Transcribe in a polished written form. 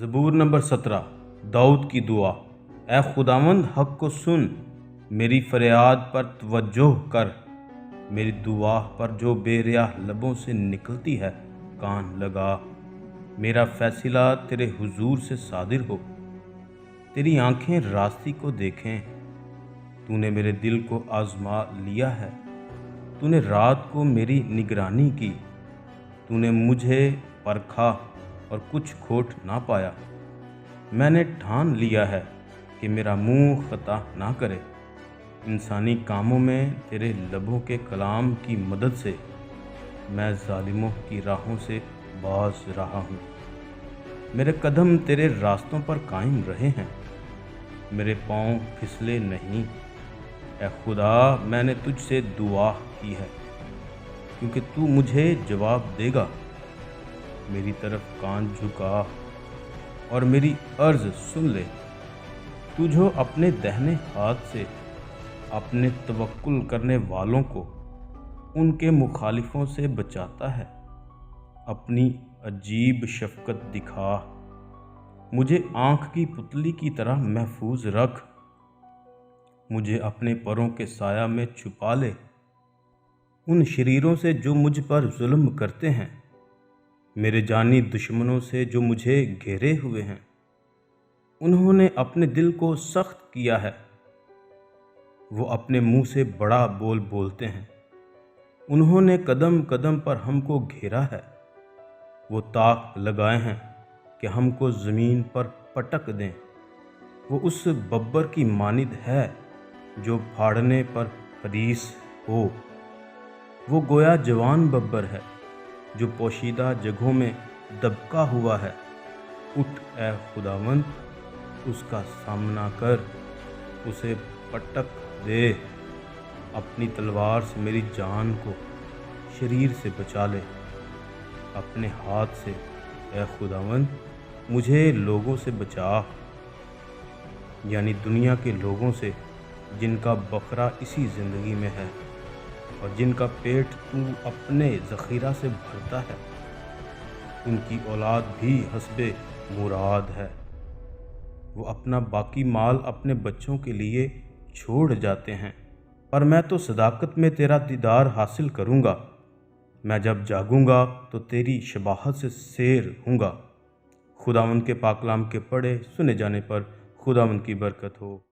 زبور نمبر 17 داؤد کی دعا۔ اے خداوند حق کو سن، میری فریاد پر توجہ کر، میری دعا پر جو بے ریا لبوں سے نکلتی ہے کان لگا۔ میرا فیصلہ تیرے حضور سے صادر ہو، تیری آنکھیں راستی کو دیکھیں۔ تو نے میرے دل کو آزما لیا ہے، تو نے رات کو میری نگرانی کی، تو نے مجھے پرکھا اور کچھ کھوٹ نہ پایا۔ میں نے ٹھان لیا ہے کہ میرا منہ خطا نہ کرے۔ انسانی کاموں میں تیرے لبوں کے کلام کی مدد سے میں ظالموں کی راہوں سے باز رہا ہوں۔ میرے قدم تیرے راستوں پر قائم رہے ہیں، میرے پاؤں پھسلے نہیں۔ اے خدا، میں نے تجھ سے دعا کی ہے کیونکہ تو مجھے جواب دے گا۔ میری طرف کان جھکا اور میری عرض سن لے۔ تو جو اپنے دہنے ہاتھ سے اپنے توکل کرنے والوں کو ان کے مخالفوں سے بچاتا ہے، اپنی عجیب شفقت دکھا۔ مجھے آنکھ کی پتلی کی طرح محفوظ رکھ، مجھے اپنے پروں کے سایہ میں چھپا لے۔ ان شریروں سے جو مجھ پر ظلم کرتے ہیں، میرے جانی دشمنوں سے جو مجھے گھیرے ہوئے ہیں، انہوں نے اپنے دل کو سخت کیا ہے، وہ اپنے منہ سے بڑا بول بولتے ہیں۔ انہوں نے قدم قدم پر ہم کو گھیرا ہے، وہ طاق لگائے ہیں کہ ہم کو زمین پر پٹک دیں۔ وہ اس ببر کی مانند ہے جو پھاڑنے پر حریص ہو، وہ گویا جوان ببر ہے جو پوشیدہ جگہوں میں دبکا ہوا ہے۔ اٹھ اے خداوند، اس کا سامنا کر، اسے پٹک دے۔ اپنی تلوار سے میری جان کو شریر سے بچا لے۔ اپنے ہاتھ سے اے خداوند مجھے لوگوں سے بچا، یعنی دنیا کے لوگوں سے جن کا بکھرا اسی زندگی میں ہے اور جن کا پیٹ تو اپنے ذخیرہ سے بھرتا ہے۔ ان کی اولاد بھی حسب مراد ہے، وہ اپنا باقی مال اپنے بچوں کے لیے چھوڑ جاتے ہیں۔ پر میں تو صداقت میں تیرا دیدار حاصل کروں گا، میں جب جاگوں گا تو تیری شباہت سے سیر ہوں گا۔ خداوند کے پاک کلام کے پڑھے سنے جانے پر خداوند کی برکت ہو۔